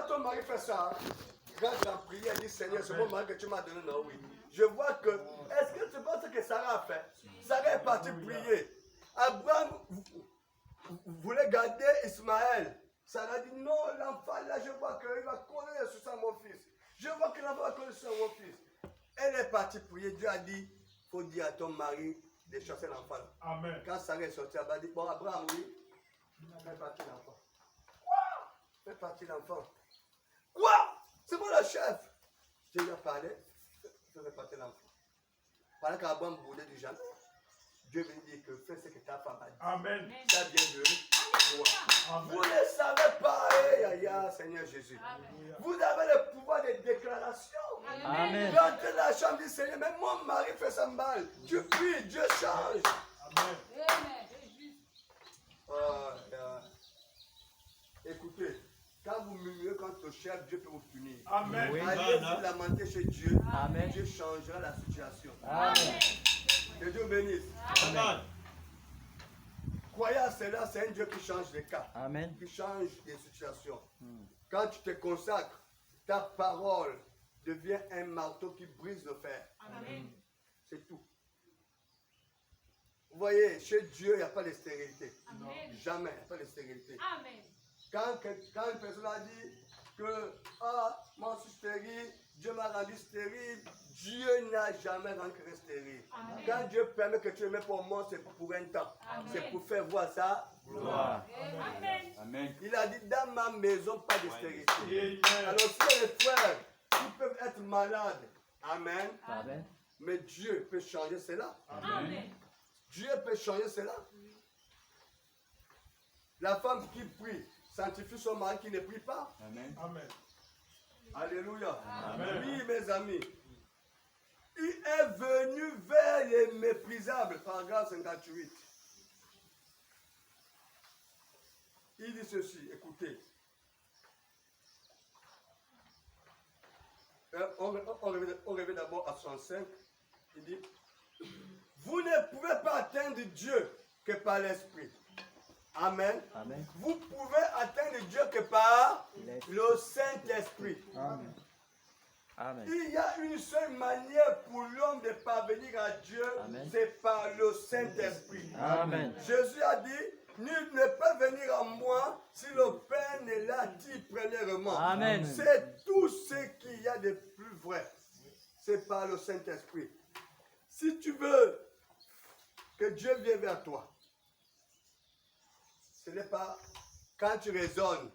ton mari fait ça, rentre en prière, dit Seigneur, c'est mon mari que tu m'as donné, non, oui. Je vois que, est-ce que tu penses que Sarah a fait? Sarah est partie prier. Abraham voulait garder Ismaël. Sarah dit non, l'enfant là, je vois qu'il va courir sur ça, mon fils. Je vois que l'enfant va courir sur mon fils. Elle est partie prier. Dieu a dit, il faut dire à ton mari de chasser l'enfant. Amen. Quand Sarah est sortie, elle a dit, bon, Abraham, oui, fais partir l'enfant. Quoi? Fais partir l'enfant. Quoi? C'est moi le chef. Dieu lui a parlé, fais partir l'enfant. Pendant qu'Abraham boudait du jardin, Dieu veut dire que fais ce que ta femme a dit. Amen. Ça vient de lui. Vous ne savez pas, Seigneur Jésus. Amen. Vous avez le pouvoir de déclaration. Amen. Vous entrez dans la chambre du Seigneur, mais mon mari fait ça mal. Tu pries, Dieu change. Amen. Écoutez, quand vous murmurez contre le chef, Dieu peut vous punir. Amen. Oui. Allez vous lamenter chez Dieu. Amen. Dieu changera la situation. Amen. Que Dieu bénisse. Amen. Croyez à cela, c'est un Dieu qui change les cas. Amen. Qui change les situations. Quand tu te consacres, ta parole devient un marteau qui brise le fer. Amen. C'est tout. Vous voyez, chez Dieu, il n'y a pas de stérilité. Amen. Jamais, il n'y a pas de stérilité. Amen. Quand une personne a dit que moi je suis stérile, Dieu m'a rendu stérile, Dieu n'a jamais rendu stérile. Amen. Quand Dieu permet que tu le mets pour moi, c'est pour un temps. C'est pour faire voir ça. Gloire. Amen. Amen. Il a dit dans ma maison, pas de stérilité. Alors si les frères qui peuvent être malades, Amen. Amen. Mais Dieu peut changer cela. Amen. Dieu peut changer cela. La femme qui prie sanctifie son mari qui ne prie pas. Amen. Amen. Alléluia. Amen. Oui, mes amis. Il est venu vers les méprisables, paragraphe 58. Il dit ceci, écoutez. On revient d'abord à 65. Il dit, vous ne pouvez pas atteindre Dieu que par l'Esprit. Amen. Amen. Vous pouvez atteindre Dieu que par le Saint-Esprit. Amen. Amen. Il y a une seule manière pour l'homme de parvenir à Dieu, c'est par le Saint-Esprit. Amen. Jésus a dit, nul ne peut venir à moi si le Père ne l'attire premièrement. Amen. C'est tout ce qu'il y a de plus vrai. C'est par le Saint-Esprit. Si tu veux que Dieu vienne vers toi, ce n'est pas quand tu raisonnes.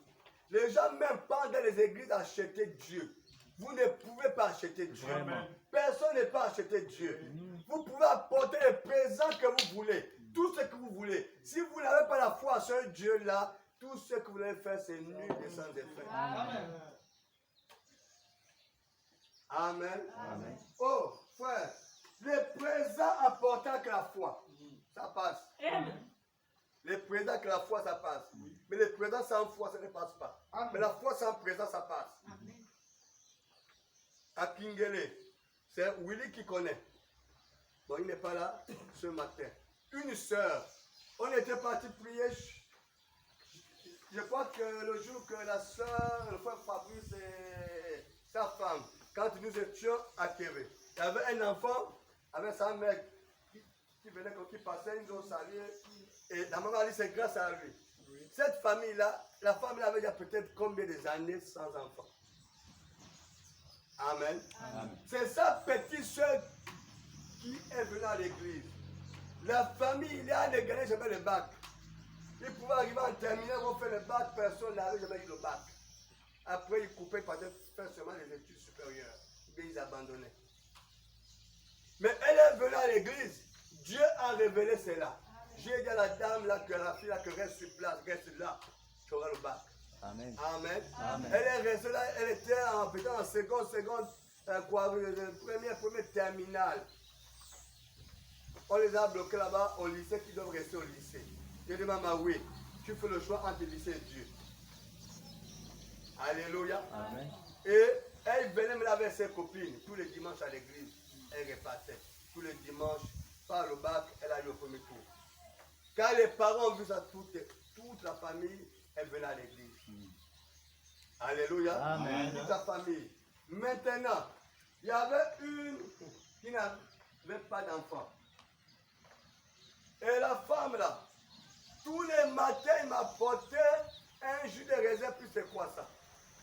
Les gens même pas dans les églises acheter Dieu. Vous ne pouvez pas acheter Dieu. Vraiment. Personne ne peut acheter Dieu. Vous pouvez apporter les présents que vous voulez. Tout ce que vous voulez. Si vous n'avez pas la foi à ce Dieu-là, tout ce que vous voulez faire, c'est nul et sans effet. Amen. Amen. Amen. Oh, frère, les présents apportant que la foi, ça passe. Amen. Les présents que la foi, ça passe. Oui. Mais les présents sans foi, ça ne passe pas. Amen. Mais la foi sans présent, ça passe. Amen. À Kingele, c'est Willy qui connaît. Bon, il n'est pas là ce matin. Une sœur, on était parti prier. Je crois que le jour que la sœur, le frère Fabrice et sa femme, quand nous étions à Kéré, il y avait un enfant avec sa mère qui venait, qui passait, ils ont salué. Et la maman a dit c'est grâce à lui. Oui. Cette famille-là, la femme avait déjà peut-être combien d'années sans enfant. Amen. Amen. C'est sa petite soeur qui est venue à l'église. La famille, il a gagné jamais le bac. Il pouvait arriver en terminale, on fait le bac, personne n'avait jamais eu le bac. Après, ils coupaient pour faire seulement les études supérieures. Et ils abandonnaient. Mais elle est venue à l'église. Dieu a révélé cela. J'ai dit à la dame là, que la fille là, que reste sur place, reste là, tu auras le bac. Amen. Amen. Amen. Elle est restée là, elle était en seconde, première terminale. On les a bloqués là-bas au lycée qui doivent rester au lycée. Je dis maman, oui, tu fais le choix entre le lycée et Dieu. Alléluia. Amen. Et elle venait me laver avec ses copines tous les dimanches à l'église. Elle repartait. Tous les dimanches, par le bac, elle a eu le premier tour. Quand les parents ont vu ça, toute la famille, elle venait à l'église. Alléluia. Amen. Toute ta famille. Maintenant, il y avait une qui n'avait pas d'enfant. Et la femme là, tous les matins, il m'apportait un jus de raisin, puis c'est quoi ça?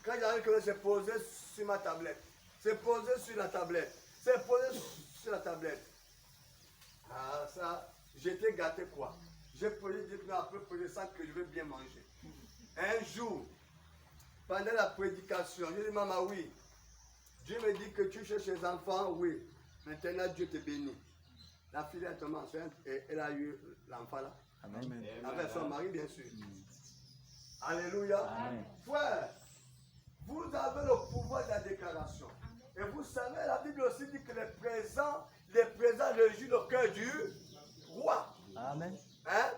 Quand j'arrive que c'est posé sur ma tablette. C'est posé sur la tablette. C'est posé sur la tablette. Ah ça, j'étais gâté quoi? J'ai posé dire un peu de ça que je veux bien manger. Un jour, pendant la prédication, j'ai dit maman oui. Dieu me dit que tu cherches les enfants, oui. Maintenant Dieu te bénit. La fille est tombée enceinte et elle a eu l'enfant là. Amen. Avec son mari bien sûr. Alléluia. Amen. Frère, vous avez le pouvoir de la déclaration. Et vous savez, la Bible aussi dit que les présents régissent le cœur du roi. Amen. Hein?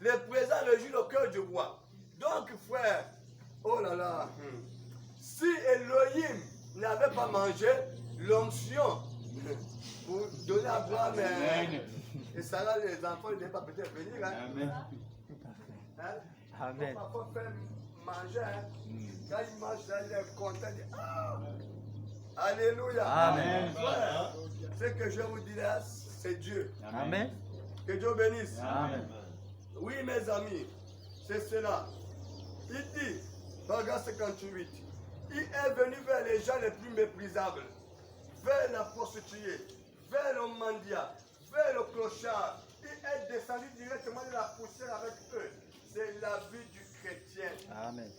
Les présents régissent le cœur du roi. Donc, frère, oh là là, si Elohim n'avait pas mangé l'onction pour donner à Abraham et Sarah, les enfants ne devaient pas peut-être venir. Hein? Amen. Hein? Amen. Donc, parfois, faire manger, hein? Quand il mange, là, il est content. Il dit, ah! Alléluia. Amen. Frère, ce que je vous dis là, c'est Dieu. Amen. Que Dieu bénisse. Amen. Oui, mes amis, c'est cela. Il dit, paragraphe 58, il est venu vers les gens les plus méprisables, vers la prostituée, vers le mendiant, vers le clochard. Il est descendu directement de la poussière avec eux. C'est la vie du chrétien. Amen.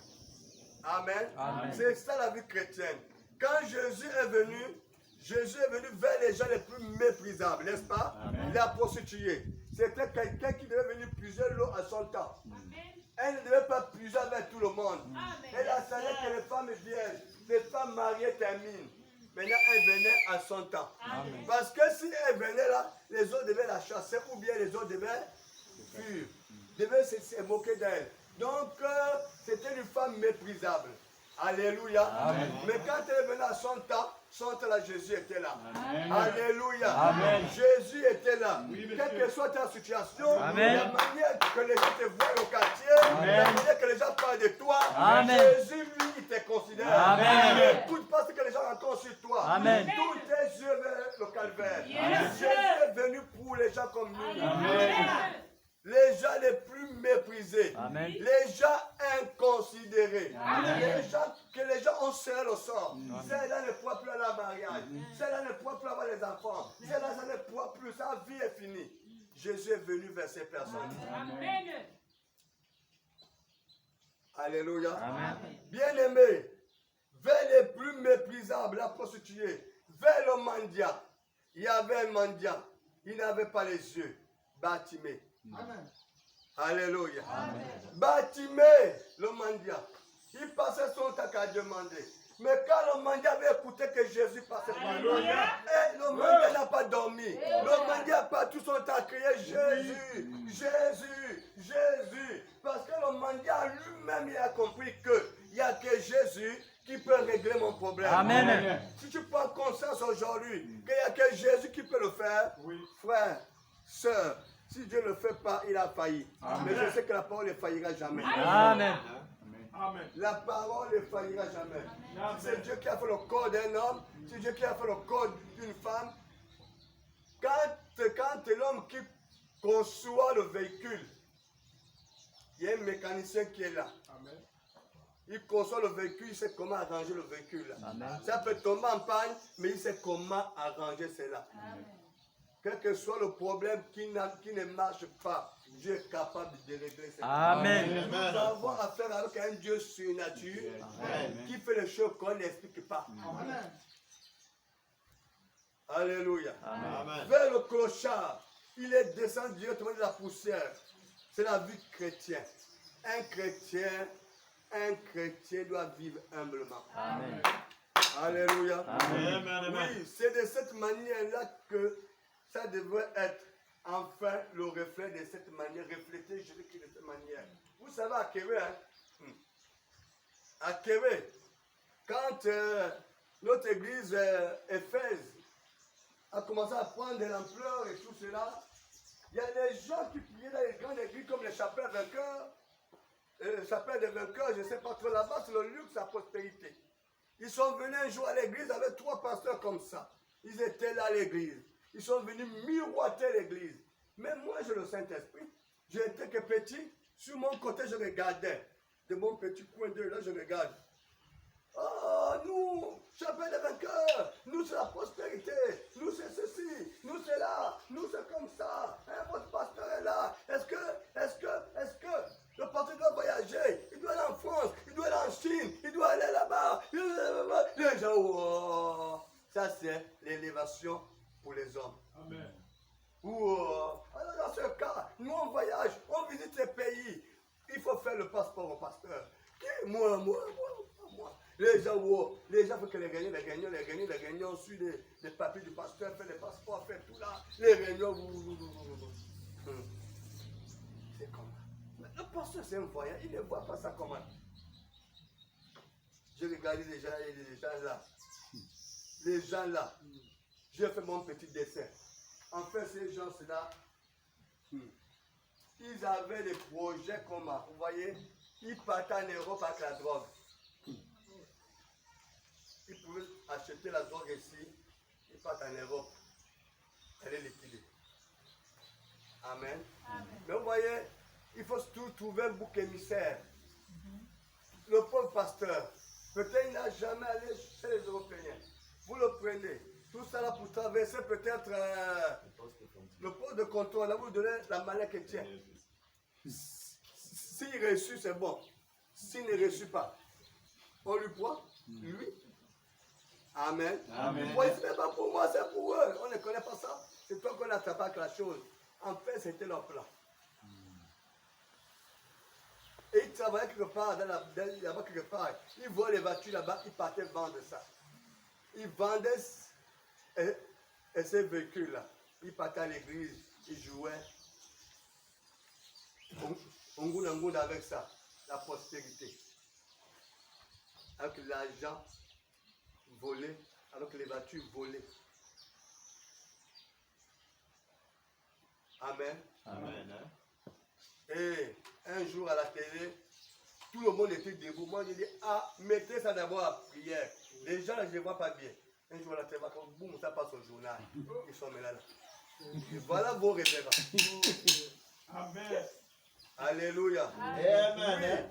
Amen. Amen. C'est ça la vie chrétienne. Quand Jésus est venu vers les gens les plus méprisables, n'est-ce pas? Amen. La prostituée. C'était quelqu'un qui devait venir puiser l'eau à son temps. Amen. Elle ne devait pas puiser avec tout le monde. Amen. Elle attendait que les femmes vierges, les femmes mariées terminent. Maintenant, elle venait à son temps. Amen. Parce que si elle venait là, les autres devaient la chasser ou bien les autres devaient fuir. Devaient se moquer d'elle. Donc, c'était une femme méprisable. Alléluia. Amen. Mais quand elle venait à son temps là, Jésus était là. Amen. Alléluia. Amen. Jésus était là. Oui, monsieur. Quelle que soit ta situation, Amen. la manière que les gens te voient au quartier, Amen. la manière que les gens parlent de toi, Amen. Jésus, lui, il te considère. Amen. Écoute pas ce que les gens racontent sur toi. Amen. Tous tes yeux vers le calvaire. Yes. Jésus est venu pour les gens comme nous. Amen. Les gens les plus méprisés. Amen. Les gens inconsidérés. Amen. Les gens que les gens ont serré le sort. Celle-là ne pourra plus aller en mariage. Celle-là ne pourra plus avoir les enfants. Celle-là, ça ne pourra plus. Sa vie est finie. Jésus est venu vers ces personnes. Amen. Alléluia. Amen. Bien-aimés, vers les plus méprisables, la prostituée, vers le mendiant. Il y avait un mendiant. Il n'avait pas les yeux. Bartimée. Amen. Alléluia. Amen. Bartimée, le mendiant, il passait son temps à demander. Mais quand le mendiant avait écouté que Jésus passait par là, Alléluia. et le mendiant n'a pas dormi. Le mendiant n'a pas tout son temps à crier Jésus, Jésus, Jésus. Parce que le mendiant lui-même il a compris qu'il n'y a que Jésus qui peut régler mon problème. Amen. Si tu prends conscience aujourd'hui qu'il n'y a que Jésus qui peut le faire, frère, sœur, si Dieu ne le fait pas, il a failli. Mais je sais que la parole ne faillira jamais. Amen. Amen. La parole ne faillira jamais. Si c'est Dieu qui a fait le corps d'un homme, c'est Dieu qui a fait le corps d'une femme. Quand l'homme qui conçoit le véhicule, il y a un mécanicien qui est là. Amen. Il conçoit le véhicule, il sait comment arranger le véhicule. Amen. Ça peut tomber en panne, mais il sait comment arranger cela. Quel que soit le problème qui ne marche pas, Dieu est capable de régler cela. Amen. Nous avons affaire avec un Dieu surnaturel qui fait les choses qu'on n'explique pas. Amen. Alléluia. Amen. Vers le clochard, il est descendu directement de la poussière. C'est la vie chrétienne. Un chrétien doit vivre humblement. Amen. Alléluia. Amen. Oui, c'est de cette manière-là que ça devrait être enfin le reflet de cette manière, refléter Jésus-Christ de cette manière. Vous savez, à Québec, à Québec, quand notre église Éphèse a commencé à prendre de l'ampleur et tout cela, il y a des gens qui priaient dans les grandes églises comme les chapelles vainqueurs. s'appelle des vainqueurs, je ne sais pas trop là-bas, c'est le luxe, la prospérité. Ils sont venus un jour à l'église avec 3 pasteurs comme ça. Ils étaient là à l'église. Ils sont venus miroiter l'église. Mais moi, j'ai le Saint-Esprit. J'étais que petit. Sur mon côté, je regardais. De mon petit coin de là, je regarde. Oh, nous, chapelle des vainqueurs. Nous, c'est la prospérité. Nous, c'est ceci. Nous, c'est là. Nous, c'est comme ça. Hein, votre pasteur est là. Est-ce que le pasteur doit voyager? Il doit aller en France. Il doit aller en Chine. Il doit aller là-bas. Les gens, oh, ça, c'est l'élévation pour les hommes. Amen. Alors dans ce cas, nous on voyage, on visite ces pays. Il faut faire le passeport au pasteur. Moi. Les gens, il faut que les réunions suivent les papiers du pasteur, faire les passeports, faire tout là. Les réunions, c'est comment? Mais le pasteur c'est un voyant, il ne voit pas ça comment. Je regarde les gens là. J'ai fait mon petit dessin. En fait, ces gens-là, ils avaient des projets comme, vous voyez, ils partaient en Europe avec la drogue. Ils pouvaient acheter la drogue ici, ils partent en Europe. Elle est liquidée. Amen. Amen. Mais vous voyez, il faut trouver un bouc émissaire. Le pauvre pasteur, peut-être il n'a jamais allé chez les Européens. Vous le prenez. Tout ça là pour traverser peut-être le poste de contrôle. Là, vous donnez la manière qu'il tient. S'il reçut, c'est bon. S'il ne reçut pas, on lui prend, lui. Amen. Amen. Vous voyez, ce n'est pas pour moi, c'est pour eux. On ne connaît pas ça. C'est toi qu'on attrape avec la chose. En fait, c'était leur plan. Et ils travaillaient quelque part, là-bas quelque part. Ils voient les voitures là-bas, ils partaient vendre ça. Ils vendaient et ces véhicules-là. Ils partaient à l'église, ils jouaient. On goûte avec ça, la prospérité. Avec l'argent volé, avec les voitures volées. Amen. Amen. Et un jour à la télé, tout le monde était debout. Moi, je dis, mettez ça d'abord à prière. Les gens, je ne les vois pas bien. Un jour à la télé, boum, ça passe au journal. Ils sont là. Et voilà vos révérends. Amen. Alléluia. Amen.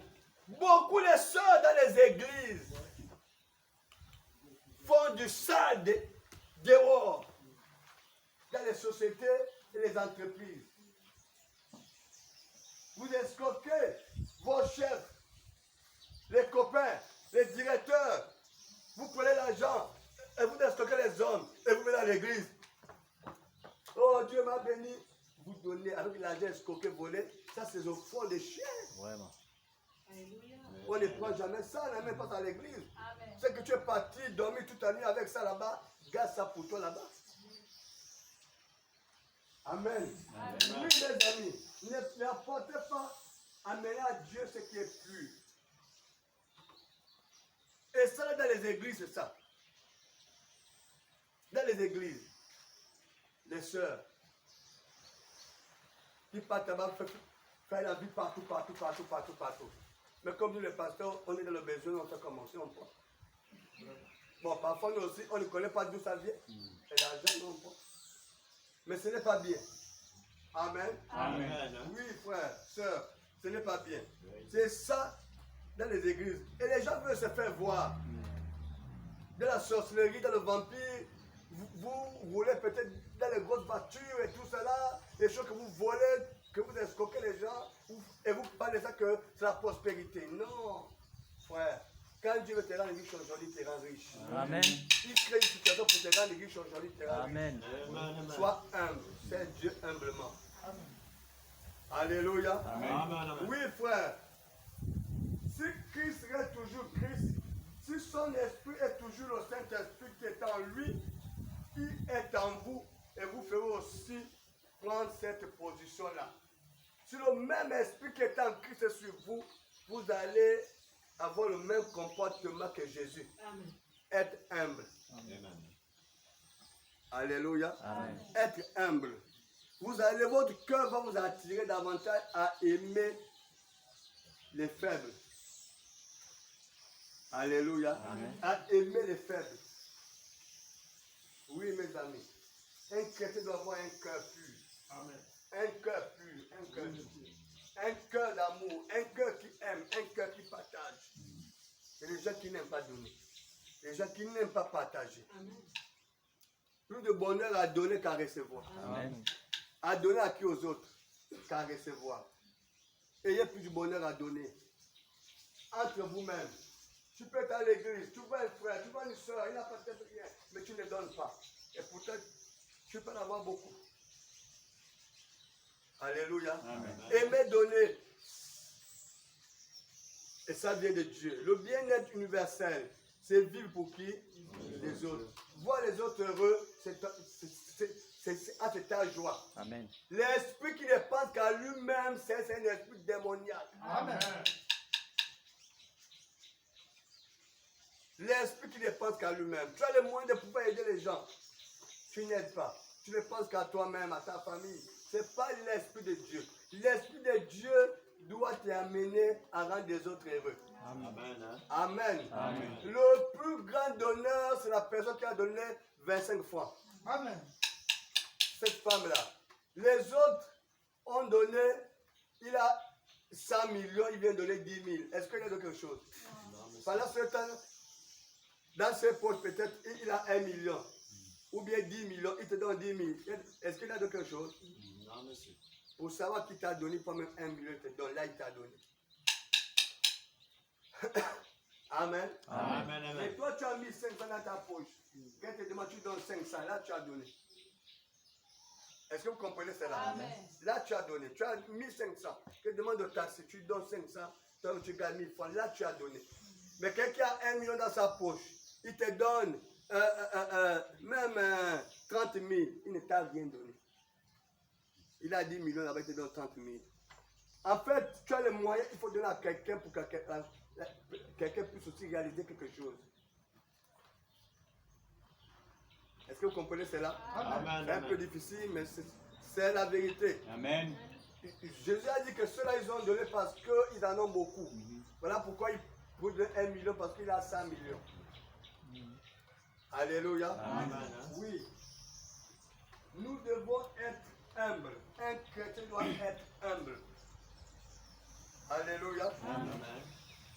Oui. Beaucoup de sœurs dans les églises font du sale dehors, dans les sociétés et les entreprises. Vous escroquez vos chefs, les copains, les directeurs. Vous prenez l'argent et vous escroquez les hommes et vous venez à l'église. Oh, Dieu m'a béni. Vous donnez avec l'argent escroqué, volé. Ça, c'est au fond des chiens. Vraiment. Alléluia. On ne prend jamais ça, on ne met pas à l'église. C'est que tu es parti dormir toute la nuit avec ça là-bas. Garde ça pour toi là-bas. Amen. Amen. Oui, les amis, n'apportez pas, amenez à Dieu ce qui est pur. Et ça, dans les églises, c'est ça. Dans les églises, les sœurs, qui partent là-bas, faire la vie partout. Mais comme nous, les pasteurs, on est dans le besoin, on fait commencer, on prend. Bon, parfois, nous aussi, on ne connaît pas d'où ça vient. Et l'argent, on prend. Mais ce n'est pas bien. Amen. Amen. Oui, frère, sœur, ce n'est pas bien. C'est ça dans les églises. Et les gens veulent se faire voir. De la sorcellerie, dans le vampire, vous roulez peut-être dans les grosses voitures et tout cela, les choses que vous volez, que vous escroquez les gens, et vous parlez de ça que c'est la prospérité. Non, frère. Quand Dieu veut te rendre riche aujourd'hui, il te rend riche. Amen. Il crée une situation pour te rendre riche aujourd'hui, il te rend riche. Amen. Sois humble. Fais Dieu humblement. Amen. Alléluia. Amen. Oui, frère. Si Christ reste toujours Christ, si son esprit est toujours le Saint-Esprit qui est en lui, qui est en vous, et vous ferez aussi prendre cette position-là. Si le même esprit qui est en Christ est sur vous, vous allez avoir le même comportement que Jésus. Amen. Être humble. Amen. Alléluia. Amen. Être humble. Vous allez, votre cœur va vous attirer davantage à aimer les faibles. Alléluia. Amen. À aimer les faibles. Oui, mes amis. Un chrétien doit avoir un cœur pur. Amen. Un cœur pur, un cœur un cœur d'amour, un cœur qui aime, un cœur qui partage. Et les gens qui n'aiment pas donner. Les gens qui n'aiment pas partager. Plus de bonheur à donner qu'à recevoir. Amen. À donner à qui aux autres qu'à recevoir. Ayez plus de bonheur à donner. Entre vous-même. Tu peux être à l'église, tu vois un frère, tu vois une soeur, il n'a pas peut-être rien, mais tu ne donnes pas. Et pourtant, tu peux en avoir beaucoup. Alléluia. Amen. Aimer donner. Et ça vient de Dieu. Le bien-être universel, c'est vivre pour qui? Les autres. Voir les autres heureux, c'est ta joie. Amen. L'esprit qui ne pense qu'à lui-même, c'est un esprit démoniaque. Amen. L'esprit qui ne pense qu'à lui-même. Tu as le moyen de pouvoir aider les gens. Tu n'aides pas. Tu ne penses qu'à toi-même, à ta famille. Ce n'est pas l'esprit de Dieu. L'esprit de Dieu doit t'amener à rendre les autres heureux. Amen. Amen. Amen. Le plus grand donneur, c'est la personne qui a donné 25 fois. Amen. Cette femme-là. Les autres ont donné, il a 100 millions, il vient donner 10 000. Est-ce qu'il y a de quelque chose? Pendant ce temps, dans ses poches, peut-être, il a 1 million. Ou bien 10 millions, il te donne 10 000. Est-ce qu'il y a de quelque chose? Non, monsieur. Pour savoir qui t'a donné, pas même 1 million, il te donne. Là, il t'a donné. Amen. Amen. Et Amen. toi, tu as mis 500 dans ta poche. Quand tu te demandes, tu donnes 500, là, tu as donné. Est-ce que vous comprenez cela? Amen. Là, tu as donné. Tu as mis 500. Tu demandes au taxi, tu donnes 500. Toi, tu gagnes 1000 francs. Là, tu as donné. Mais quelqu'un a 1 million dans sa poche. Il te donne même 30 000. Il ne t'a rien donné. Il a 10 millions, là-bas, il te donne 30 000. En fait, tu as les moyens, il faut donner à quelqu'un pour que quelqu'un puisse aussi réaliser quelque chose. Est-ce que vous comprenez cela? Amen. C'est un peu difficile, mais c'est la vérité. Amen. Jésus a dit que ceux-là, ils ont donné parce qu'ils en ont beaucoup. Voilà pourquoi il peut donner 1 million, parce qu'il a 100 millions. Alléluia. Amen. Oui. Nous devons être humbles. Un chrétien doit être humble. Alléluia. Amen.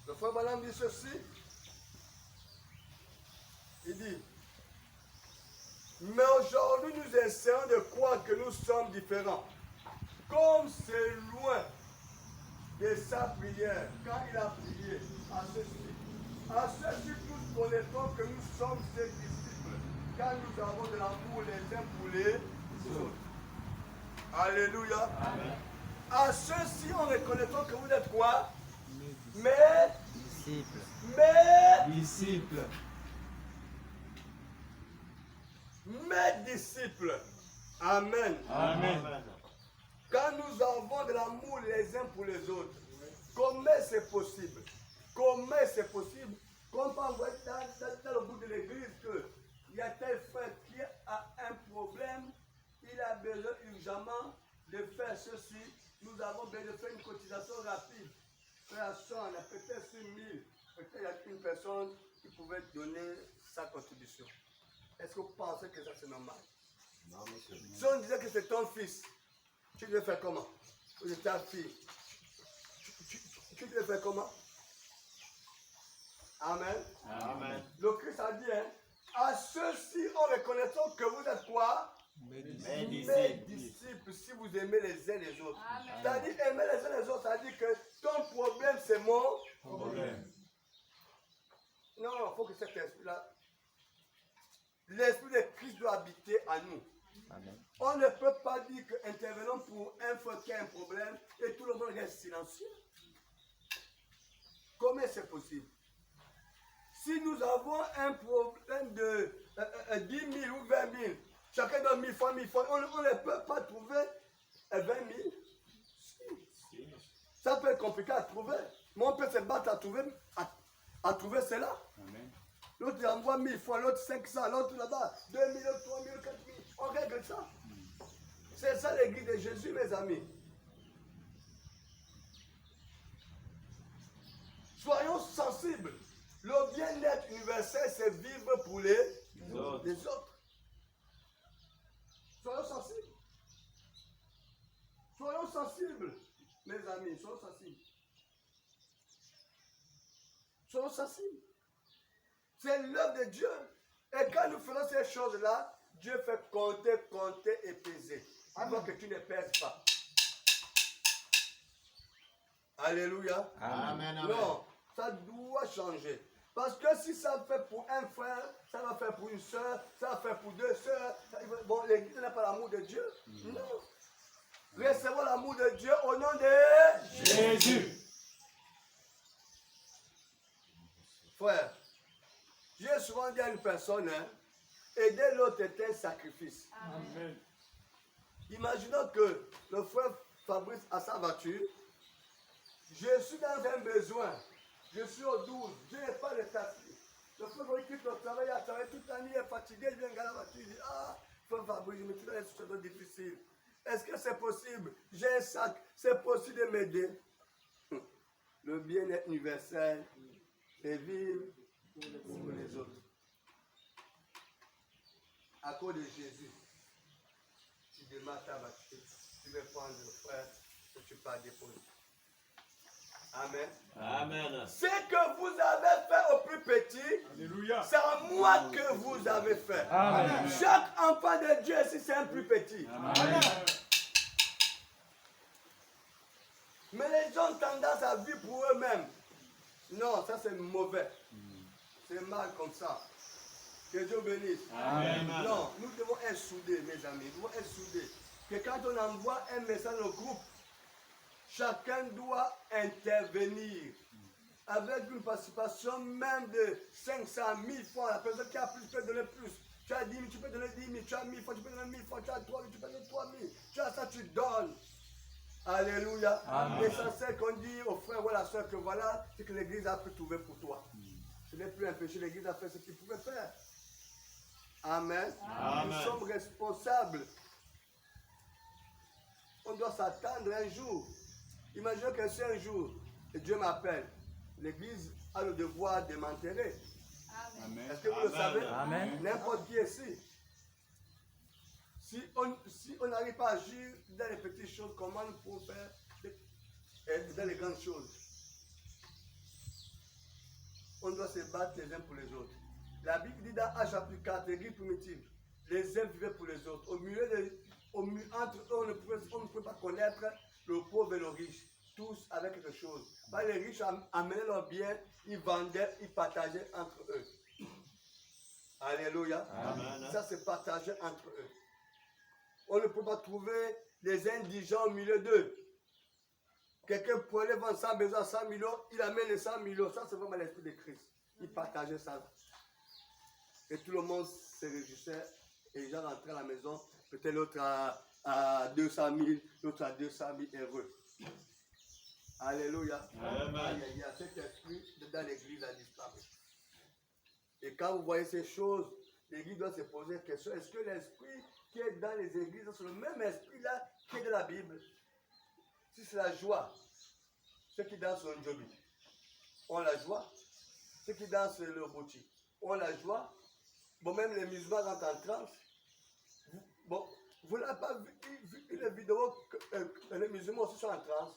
Le frère Branham dit ceci. Il dit, mais aujourd'hui nous essayons de croire que nous sommes différents. Comme c'est loin de sa prière, quand il a prié à ceux-ci tous connaissons que nous sommes ses disciples, car nous avons de l'amour les uns pour les autres. Alléluia. Amen. À ceux-ci, on reconnaît que vous êtes quoi? Mes Disciple. Disciple. disciples. Amen. Amen. Quand nous avons de l'amour les uns pour les autres, comment c'est possible? Comment c'est possible? Comme on voit dans le bout de l'église qu'il y a tel frère qui a un problème, il a besoin urgemment de faire ceci. Nous avons besoin de faire une cotisation rapide. Frère, on a peut-être 6 000. Peut-être il y a une personne qui pouvait donner sa contribution. Est-ce que vous pensez que ça c'est normal? Non, monsieur. Si on disait que c'est ton fils, tu devais faire comment? Ou c'est ta fille? Tu devais faire comment? Amen. Amen. Le Christ a dit, hein, à ceux-ci, en reconnaissant que vous êtes quoi? Mes Mes disciples. disciples, si vous aimez les uns les autres. Amen. C'est-à-dire, aimer les uns les autres, c'est-à-dire que ton problème, c'est mon Problème. Non, il faut que cet esprit-là, l'esprit de Christ doit habiter en nous. Amen. On ne peut pas dire que intervenons pour un frère qui a un problème et tout le monde reste silencieux. Comment c'est possible? Si nous avons un problème de 10 000 ou 20 000, chacun donne 1000 fois, 1000 fois, on ne peut pas trouver 20 000. Ça peut être compliqué à trouver, mais on peut se battre à trouver cela. Amen. L'autre il envoie 1000 fois, l'autre 500, l'autre là-bas 2 000, 3 000, 4 000. On règle ça. C'est ça l'église de Jésus, mes amis. Soyons sensibles. Le bien-être universel, c'est vivre pour les autres. Soyons sensibles. Soyons sensibles, mes amis, soyons sensibles. Soyons sensibles. C'est l'œuvre de Dieu. Et quand nous faisons ces choses-là, Dieu fait compter et peser. Il voit que tu ne pèses pas. Alléluia. Amen. Amen. Non, ça doit changer. Parce que si ça fait pour un frère, ça va faire pour une soeur, ça va faire pour deux soeurs. Bon, l'église n'a pas l'amour de Dieu. Non. Recevons l'amour de Dieu au nom de Jésus. Frère, j'ai souvent dit à une personne, hein, aider l'autre est un sacrifice. Amen. Imaginons que le frère Fabrice a sa voiture. Je suis dans un besoin. Je suis au 12. Je n'ai pas de taxi. Le frère Fabrice quitte le travail, il a travaillé toute la nuit, il est fatigué, il vient regarder la voiture, il dit, ah, frère Fabrice, je me trouve dans une situation difficile. Est-ce que c'est possible? J'ai un sac, c'est possible de m'aider. Le bien-être universel, c'est vivre pour les autres. À cause de Jésus, tu démarres ta voiture, tu veux prendre le frère que tu pars déposer. Amen. Amen. Ce que vous avez fait au plus petit, Alléluia. c'est à moi que vous avez fait. Amen. Chaque enfant de Dieu, si c'est un plus petit. Amen. Mais les gens ont tendance à vivre pour eux-mêmes. Non, ça c'est mauvais. C'est mal comme ça. Que Dieu bénisse. Amen. Non, nous devons être soudés, mes amis. Nous devons être soudés. Que quand on envoie un message au groupe, chacun doit intervenir. Avec une participation même de 500 000 francs. La personne qui a plus peut donner plus. Tu as 10 000, tu peux donner 10 000. Tu as 1000 francs, tu peux donner 1000 francs. Tu as 3 000, tu peux donner 3 000. Tu as ça, tu donnes. Alléluia. L'essentiel qu'on dit aux frères ou à la soeur que voilà, c'est que l'église a pu trouver pour toi. Ce n'est plus un péché, l'église a fait ce qu'il pouvait faire. Amen. Amen. Nous sommes responsables. On doit s'attendre un jour. Imaginez que si un jour, Dieu m'appelle, l'église a le devoir de m'enterrer. Amen. Est-ce que vous le savez? Amen. N'importe qui ici. Si on n'arrive pas à agir dans les petites choses, comment nous pouvons faire dans les grandes choses? On doit se battre les uns pour les autres. La Bible dit dans H chapitre 4, l'église primitive, les uns vivaient pour les autres. Entre eux, on ne pouvait pas connaître le pauvre et le riche. Tous avec quelque chose. Parce que les riches amenaient leurs biens, ils vendaient, ils partageaient entre eux. Alléluia. Amen. Ça, c'est partagé entre eux. On ne peut pas trouver des indigents au milieu d'eux. Quelqu'un pouvait vendre 100 besoin 100 millions, il amène les 100 millions. Ça, c'est vraiment l'esprit de Christ. Il partageait ça. Et tout le monde se réjouissait. Et les gens rentraient à la maison. Peut-être l'autre à 200 000, l'autre à 200 000 heureux. Alléluia. Amen. Il y a cet esprit dans l'église a disparu. Et quand vous voyez ces choses, l'église doit se poser la question, est-ce que l'esprit qui est dans les églises, c'est le même esprit-là qui est dans la Bible? Si c'est la joie, ceux qui dansent le njobi, ont la joie. Ceux qui dansent le bouti, ont la joie. Bon, même les musulmans rentrent en transe. Bon, vous n'avez pas vu les vidéos que les musulmans aussi sont en transe.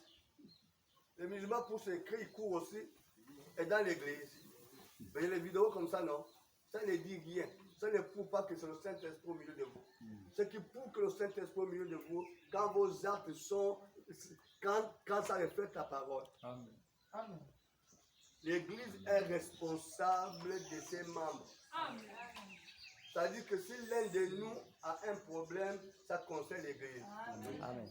Les musulmans poussent les cris, ils courent aussi. Et dans l'église. Vous voyez les vidéos comme ça, non? Ça ne dit rien. Ça ne prouve pas que c'est le Saint-Esprit au milieu de vous. Ce qui prouve que le Saint-Esprit au milieu de vous, quand vos actes sont... Quand ça reflète la parole. Amen. L'église est responsable de ses membres. C'est-à-dire que si l'un de nous a un problème, ça concerne l'église. Amen.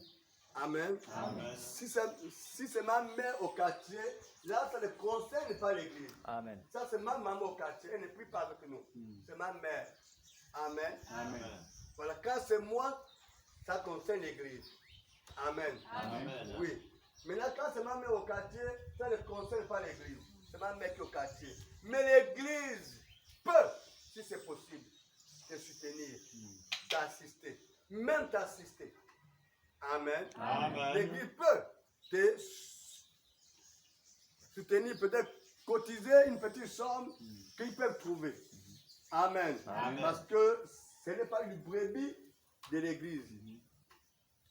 Amen. Amen. Si c'est ma mère au quartier, là, ça ne concerne pas l'église. Amen. Ça, c'est ma maman au quartier, elle ne prie pas avec nous. C'est ma mère. Amen. Amen. Voilà, quand c'est moi, ça concerne l'église. Amen. Amen. Oui. Maintenant, quand c'est ma mère au quartier, ça ne concerne pas l'église. C'est ma mère qui est au quartier. Mais l'église peut, si c'est possible, te soutenir, t'assister, même t'assister. Amen. Amen. L'église peut te soutenir peut-être cotiser une petite somme qu'ils peuvent trouver. Amen. Amen. Parce que ce n'est pas une brebis de l'église.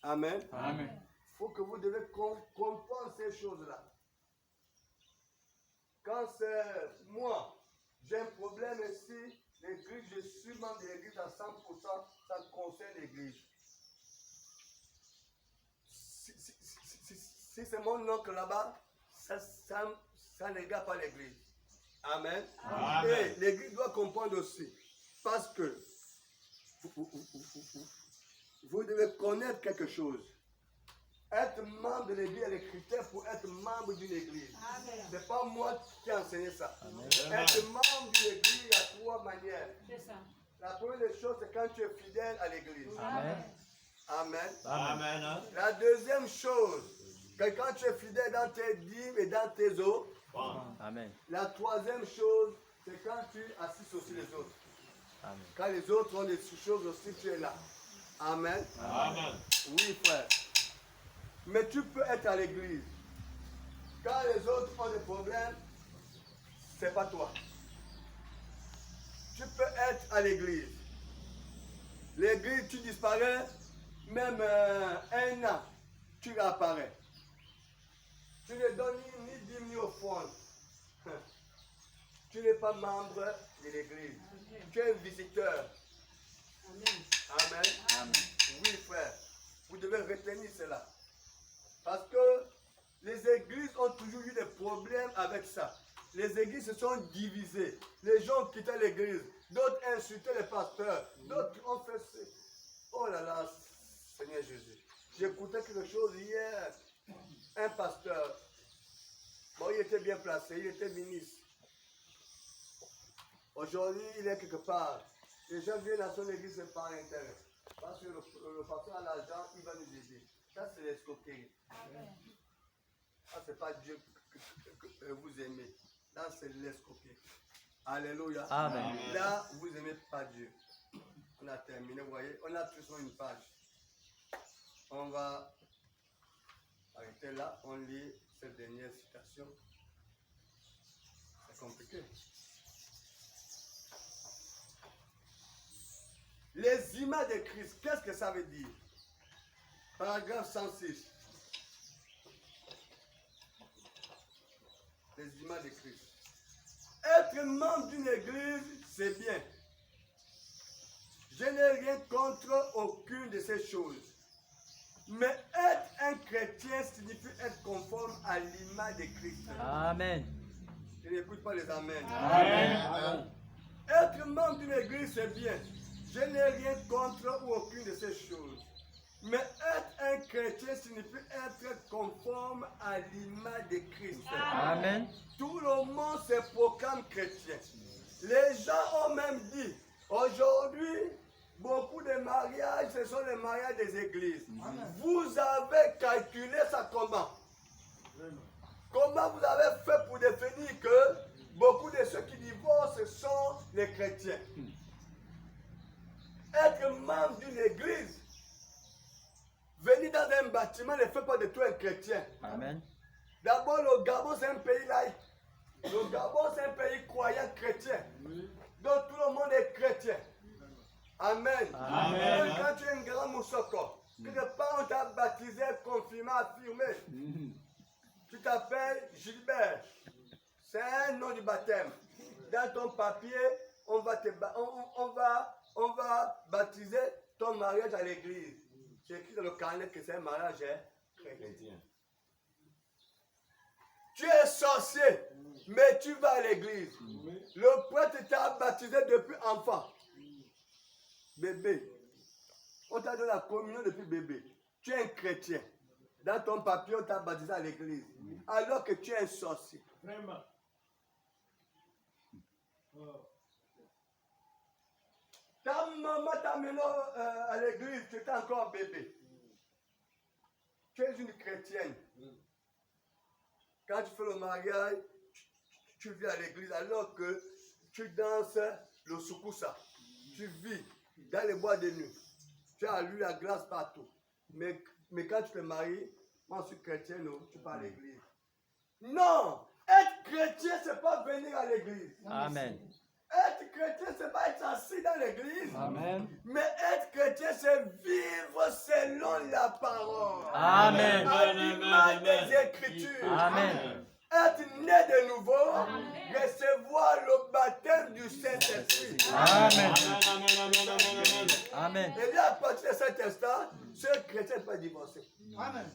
Amen. Amen. Il faut que vous devez comprendre ces choses-là. Quand c'est moi, j'ai un problème ici, l'église, je suis membre de l'église à 100%, ça concerne l'église. Si c'est mon oncle là-bas, ça n'égale pas l'église. Amen. Amen. Et l'église doit comprendre aussi. Parce que vous devez connaître quelque chose. Être membre de l'église est le critère pour être membre d'une église. Ce n'est pas moi qui ai enseigné ça. Être membre d'une église, il y a trois manières. La première des choses, c'est quand tu es fidèle à l'église. Amen. Amen. Amen. La deuxième chose, que quand tu es fidèle dans tes dîmes et dans tes eaux. Amen. La troisième chose, c'est quand tu assistes aussi les autres. Amen. Quand les autres ont des choses aussi, tu es là. Amen. Amen. Oui, frère. Mais tu peux être à l'église. Quand les autres ont des problèmes, c'est pas toi. Tu peux être à l'église. L'église, tu disparais, même un an, tu réapparais. Tu ne donnes ni dîme ni offrande. Tu n'es pas membre de l'église. Tu es un visiteur. Amen. Amen. Oui, frère. Vous devez retenir cela. Parce que les églises ont toujours eu des problèmes avec ça. Les églises se sont divisées. Les gens quittaient l'église. D'autres insultaient les pasteurs. D'autres ont fait... Oh là là, Seigneur Jésus. J'écoutais quelque chose hier. Un pasteur. Bon, il était bien placé. Il était ministre. Aujourd'hui, il est quelque part. Les gens viennent à son église, c'est par intérêt. Parce que le pasteur a l'argent, il va nous aider. Ça, c'est l'escroquerie. Ça, c'est pas Dieu que vous aimez. Là, c'est l'escroquerie. Alléluia. Amen. Là, vous n'aimez pas Dieu. On a terminé, vous voyez. On a tous une page. On va arrêter là. On lit cette dernière citation. C'est compliqué. Les images de Christ, qu'est-ce que ça veut dire? Paragraphe 106. Les images de Christ. Être membre d'une église, c'est bien. Je n'ai rien contre aucune de ces choses. Mais être un chrétien signifie être conforme à l'image de Christ. Amen. Je n'écoute pas les amens. Amen. Être membre d'une église, c'est bien. Je n'ai rien contre ou aucune de ces choses. Mais être un chrétien signifie être conforme à l'image de Christ. Amen. Tout le monde se proclame chrétien. Les gens ont même dit, aujourd'hui, beaucoup de mariages, ce sont les mariages des églises. Vous avez calculé ça comment? Comment vous avez fait pour définir que beaucoup de ceux qui divorcent sont les chrétiens? Être membre d'une église, venir dans un bâtiment ne fait pas de toi un chrétien. Amen. D'abord, le Gabon, c'est un pays laïque. Le Gabon, c'est un pays croyant chrétien. Donc, tout le monde est chrétien. Amen. Amen. Même quand tu es un grand moussoko, quelque part, on t'a baptisé, confirmé, affirmé. Tu t'appelles Gilbert. C'est un nom du baptême. Dans ton papier, on va baptiser ton mariage à l'église. C'est écrit dans le carnet que c'est un mariage chrétien. Tu es sorcier, mais tu vas à l'église. Le prêtre t'a baptisé depuis enfant. Bébé. On t'a donné la communion depuis bébé. Tu es un chrétien. Dans ton papier, on t'a baptisé à l'église. Alors que tu es un sorcier. Vraiment. Ta maman t'a amené à l'église, tu étais encore bébé. Tu es une chrétienne. Quand tu fais le mariage, tu vis à l'église alors que tu danses le soukoussa. Tu vis dans les bois de nuit. Tu as lu la glace partout. Mais quand tu te maries, moi je suis chrétien, non, tu pars à l'église. Non! Être chrétien, c'est pas venir à l'église. Amen. Être chrétien, c'est pas être assis dans l'église. Amen. Mais être chrétien, c'est vivre selon la parole. Amen. À l'image des Écritures. Amen. Être né de nouveau, recevoir le baptême du Saint-Esprit. Amen. Amen. Amen. Et bien, à partir de cet instant, ce chrétien ne peut pas divorcer. Amen.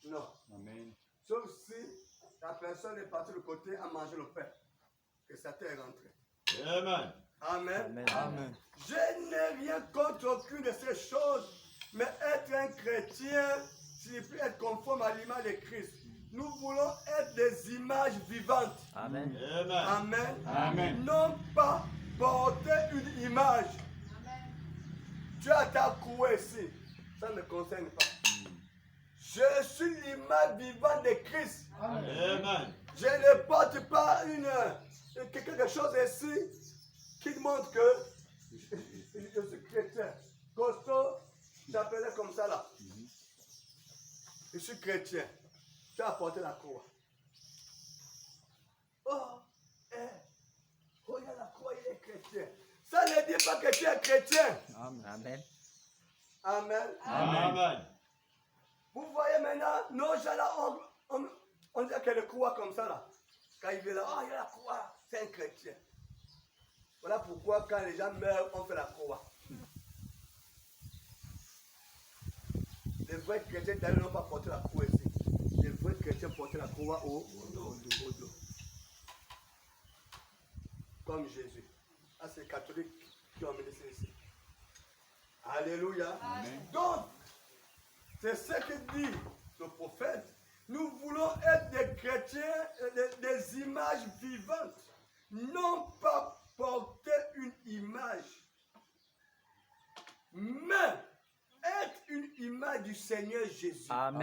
Non. Amen. Sauf si la personne est partie de côté à manger le pain. Que Satan est rentré. Amen. Amen. Amen. Je n'ai rien contre aucune de ces choses, mais être un chrétien signifie être conforme à l'image de Christ. Nous voulons être des images vivantes. Amen. Amen. Amen. Amen. Non pas porter une image. Tu as ta cour ici. Ça ne me concerne pas. Je suis l'image vivante de Christ. Amen. Je ne porte pas quelque chose ici qui montre que je suis chrétien. Costaud, j'appelais comme ça là. Je suis chrétien. Tu as apporté la croix. Oh, regarde la croix, il est chrétien. Ça ne dit pas que tu es chrétien. Amen. Amen. Amen. Vous voyez maintenant, nos gens là, on dit qu'il y a une croix comme ça là. Quand il vient là, oh, il y a la croix, c'est un chrétien. Voilà pourquoi quand les gens meurent, on fait la croix. Les vrais chrétiens d'ailleurs n'ont pas porté la croix ici. Les vrais chrétiens portaient la croix au dos. Comme Jésus. Ah, c'est les catholiques qui ont amené ça ici. Alléluia. Amen. Donc, c'est ce que dit le prophète. Nous voulons être des chrétiens, des images vivantes. Non pas porter une image, mais être une image du Seigneur Jésus. Amen.